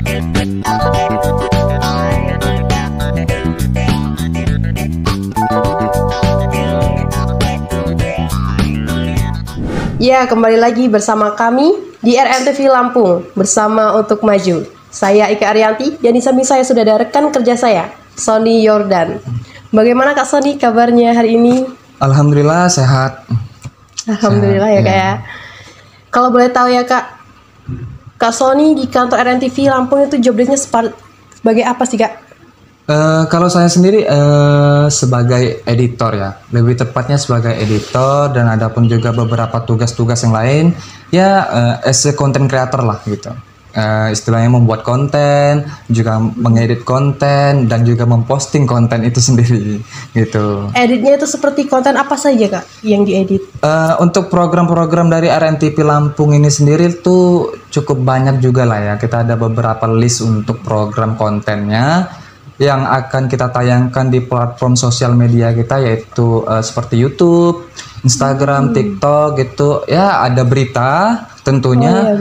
Ya, kembali lagi bersama kami di RNTV Lampung bersama Untuk Maju. Saya Ika Arianti dan di samping saya sudah ada rekan kerja saya, Sony Yordan. Bagaimana Kak Sony kabarnya hari ini? Alhamdulillah sehat. Alhamdulillah sehat, ya Kak ya. Kalau boleh tahu ya Kak Sony di kantor RNTV Lampung itu job desk-nya sebagai apa sih Kak? Kalau saya sendiri sebagai editor ya, lebih tepatnya sebagai editor, dan ada pun juga beberapa tugas-tugas yang lain ya, as a content creator lah gitu. Istilahnya membuat konten, juga mengedit konten, dan juga memposting konten itu sendiri gitu. Editnya itu seperti konten apa saja Kak yang diedit? Untuk program-program dari RNTV Lampung ini sendiri tuh cukup banyak juga lah ya. Kita ada beberapa list untuk program kontennya yang akan kita tayangkan di platform sosial media kita, yaitu seperti YouTube, Instagram, TikTok gitu ya. Ada berita tentunya,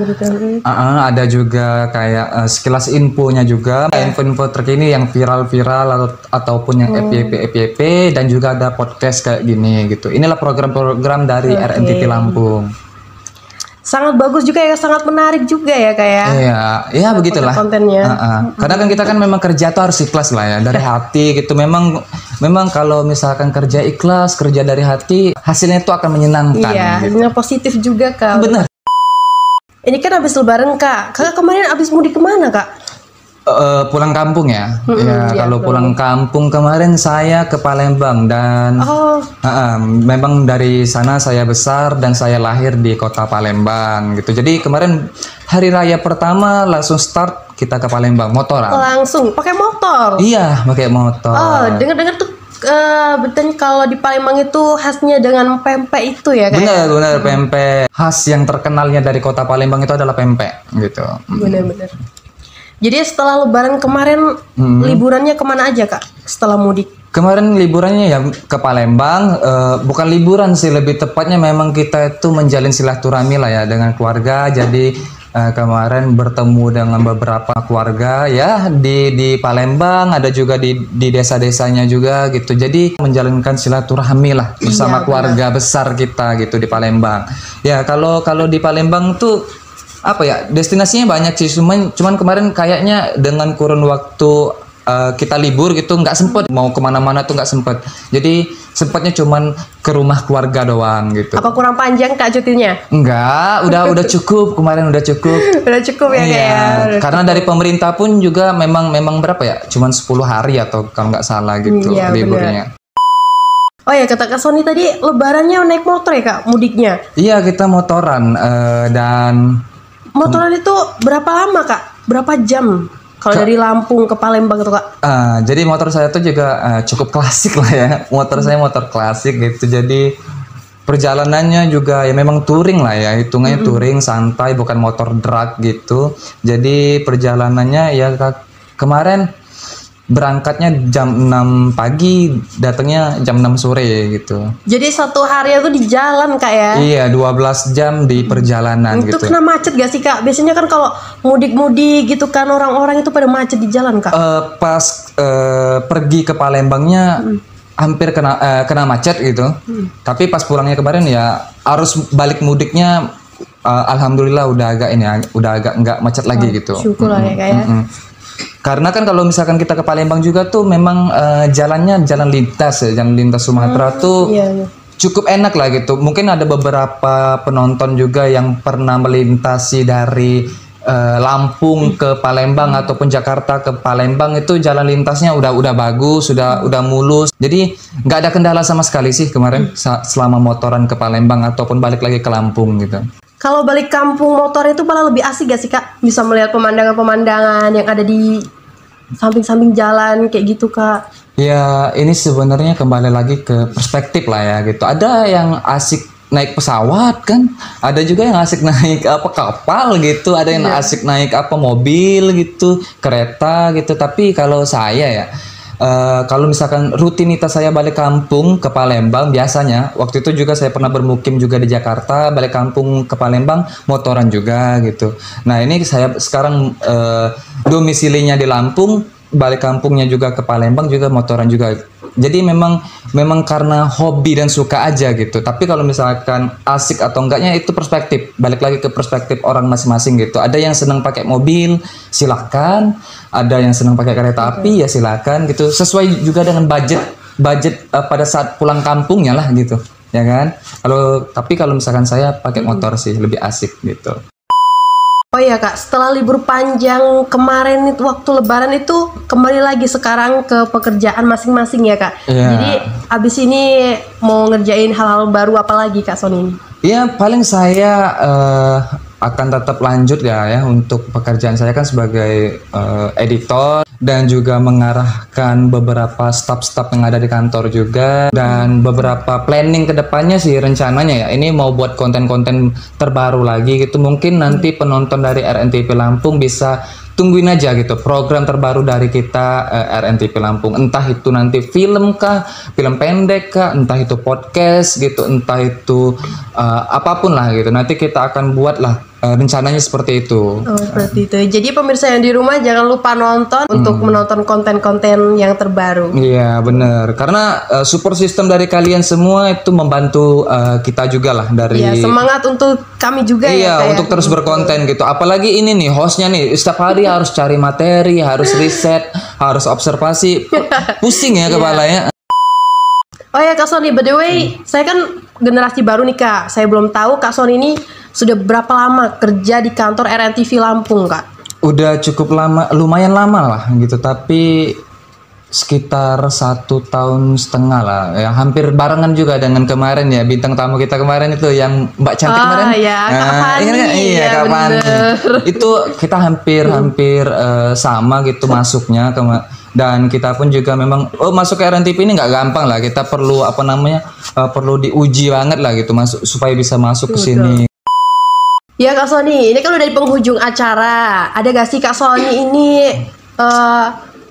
ada juga kayak sekilas infonya juga, info-info terkini yang viral-viral ataupun yang FYP, dan juga ada podcast kayak gini gitu. Inilah program-program dari RNTV Lampung. Sangat bagus juga ya, sangat menarik juga ya kayak. Iya begitulah kontennya. Karena kan kita kan memang kerja tuh harus ikhlas lah ya, dari hati gitu. Memang kalau misalkan kerja ikhlas, kerja dari hati, hasilnya tuh akan menyenangkan. Iya, gitu. dengan positif juga Kak. Benar. Ini kan habis lebaran Kak. Kakak kemarin habis mudik kemana Kak? Pulang kampung ya. Kalau pulang kampung kemarin saya ke Palembang, dan memang dari sana saya besar dan saya lahir di kota Palembang gitu. Jadi kemarin hari raya pertama langsung start kita ke Palembang motoran. Langsung pakai motor. Iya, pakai motor. Oh, dengar-dengar tuh betulnya kalau di Palembang itu khasnya dengan pempek itu ya kayak. Benar, pempek. Khas yang terkenalnya dari kota Palembang itu adalah pempek gitu. Benar. Jadi setelah lebaran kemarin liburannya kemana aja Kak setelah mudik? Kemarin liburannya ya ke Palembang, bukan liburan sih, lebih tepatnya memang kita itu menjalin silaturahmi lah ya dengan keluarga. Jadi kemarin bertemu dengan beberapa keluarga ya di Palembang, ada juga di desa-desanya juga gitu. Jadi menjalankan silaturahmi lah bersama keluarga besar kita gitu di Palembang. Ya kalau di Palembang tuh apa ya, destinasinya banyak sih, cuman kemarin kayaknya dengan kurun waktu kita libur gitu nggak sempet mau kemana-mana tuh, nggak sempet. Jadi sempatnya cuman ke rumah keluarga doang gitu. Apa kurang panjang Kak cutinya? Enggak, udah cukup, kemarin udah cukup. Udah cukup ya kayak. Karena dari pemerintah pun juga memang berapa ya, cuman 10 hari atau kalau nggak salah gitu liburnya. Oh ya, kata Kak Sony tadi lebarannya naik motor ya Kak mudiknya? Iya, kita motoran, dan motoran itu berapa lama Kak? Berapa jam? Kalau dari Lampung ke Palembang itu Kak? Jadi motor saya tuh juga cukup klasik lah ya. Motor saya motor klasik gitu. Jadi perjalanannya juga ya memang touring lah ya. Hitungannya touring santai, bukan motor drag gitu. Jadi perjalanannya ya kemarin berangkatnya jam 6 pagi, datangnya jam 6 sore gitu. Jadi satu hari itu di jalan Kak ya? Iya, 12 jam di perjalanan itu gitu. Itu kena macet gak sih Kak? Biasanya kan kalau mudik-mudik gitu kan orang-orang itu pada macet di jalan Kak? Pas pergi ke Palembangnya hampir kena macet gitu. Tapi pas pulangnya kemarin ya arus balik mudiknya alhamdulillah udah agak nggak macet lagi gitu. Syukurlah ya Kak ya. Karena kan kalau misalkan kita ke Palembang juga tuh memang jalannya jalan lintas Sumatera tuh cukup enak lah gitu. Mungkin ada beberapa penonton juga yang pernah melintasi dari Lampung ke Palembang ataupun Jakarta ke Palembang, itu jalan lintasnya udah bagus, udah mulus. Jadi nggak ada kendala sama sekali sih kemarin selama motoran ke Palembang ataupun balik lagi ke Lampung gitu. Kalau balik kampung motor itu malah lebih asik gak sih Kak? Bisa melihat pemandangan-pemandangan yang ada di samping-samping jalan kayak gitu Kak? Ya ini sebenarnya kembali lagi ke perspektif lah ya gitu. Ada yang asik naik pesawat kan, ada juga yang asik naik kapal gitu, ada yang asik naik mobil gitu, kereta gitu. Tapi kalau saya ya kalau misalkan rutinitas saya balik kampung ke Palembang, biasanya waktu itu juga saya pernah bermukim juga di Jakarta, balik kampung ke Palembang motoran juga gitu. Nah ini saya sekarang domisilinya di Lampung, balik kampungnya juga ke Palembang juga motoran juga. Jadi memang karena hobi dan suka aja gitu. Tapi kalau misalkan asik atau enggaknya itu perspektif. Balik lagi ke perspektif orang masing-masing gitu. Ada yang senang pakai mobil, silakan. Ada yang senang pakai kereta api, ya silakan gitu. Sesuai juga dengan budget pada saat pulang kampungnya lah gitu. Ya kan? Tapi kalau misalkan saya pakai motor sih lebih asik gitu. Oh iya Kak, setelah libur panjang kemarin itu waktu Lebaran itu kembali lagi sekarang ke pekerjaan masing-masing ya Kak. Iya. Jadi abis ini mau ngerjain hal-hal baru apa lagi Kak Sony? Iya, paling saya akan tetap lanjut ya untuk pekerjaan saya kan sebagai editor dan juga mengarahkan beberapa staf-staf yang ada di kantor juga, dan beberapa planning kedepannya sih rencananya ya ini mau buat konten-konten terbaru lagi gitu. Mungkin nanti penonton dari RNTV Lampung bisa tungguin aja gitu program terbaru dari kita, RNTV Lampung, entah itu nanti film kah, film pendek kah, entah itu podcast gitu, entah itu apapun lah gitu. Nanti kita akan buat lah rencananya seperti itu. Oh seperti itu. Jadi pemirsa yang di rumah jangan lupa nonton untuk menonton konten-konten yang terbaru. Iya bener, karena support system dari kalian semua itu membantu kita juga lah dari. Iya, semangat untuk kami juga ya. Iya, untuk terus berkonten gitu. Apalagi ini nih hostnya nih setiap hari harus cari materi, harus riset, harus observasi, pusing ya kepalanya. Oh ya Kak Sony, by the way, saya kan generasi baru nih Kak. Saya belum tahu Kak Sony ini sudah berapa lama kerja di kantor RNTV Lampung Kak? Udah cukup lama, lumayan lama lah gitu. Tapi sekitar 1,5 tahun lah, ya hampir barengan juga dengan kemarin ya bintang tamu kita kemarin itu yang Mbak cantik kemarin. Ya, Kak Fani. Iya Kak Fani. Itu kita hampir sama gitu masuknya dan kita pun juga memang masuk ke RNTV ini nggak gampang lah, kita perlu perlu diuji banget lah gitu masuk supaya bisa masuk ke sini. Ya Kak Sony, ini kan udah di penghujung acara. Ada gak sih Kak Sony ini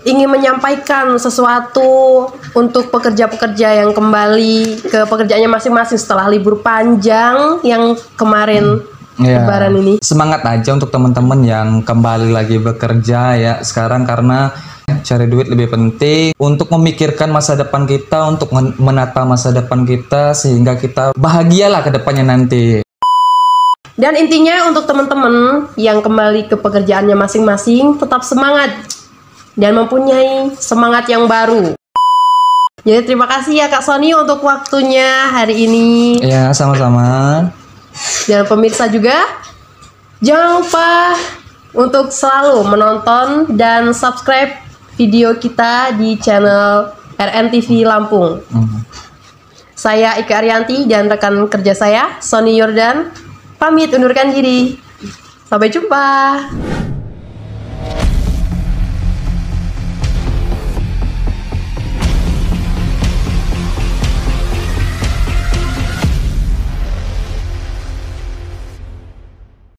ingin menyampaikan sesuatu untuk pekerja-pekerja yang kembali ke pekerjaannya masing-masing setelah libur panjang yang kemarin Lebaran ini? Semangat aja untuk teman-teman yang kembali lagi bekerja ya sekarang, karena cari duit lebih penting untuk memikirkan masa depan kita, untuk menata masa depan kita sehingga kita bahagialah ke depannya nanti. Dan intinya untuk teman-teman yang kembali ke pekerjaannya masing-masing tetap semangat dan mempunyai semangat yang baru. Jadi terima kasih ya Kak Sony untuk waktunya hari ini. Ya, sama-sama. Dan pemirsa juga jangan lupa untuk selalu menonton dan subscribe video kita di channel RNTV Lampung. Saya Ika Arianti dan rekan kerja saya Sony Yordan pamit undurkan diri. Sampai jumpa.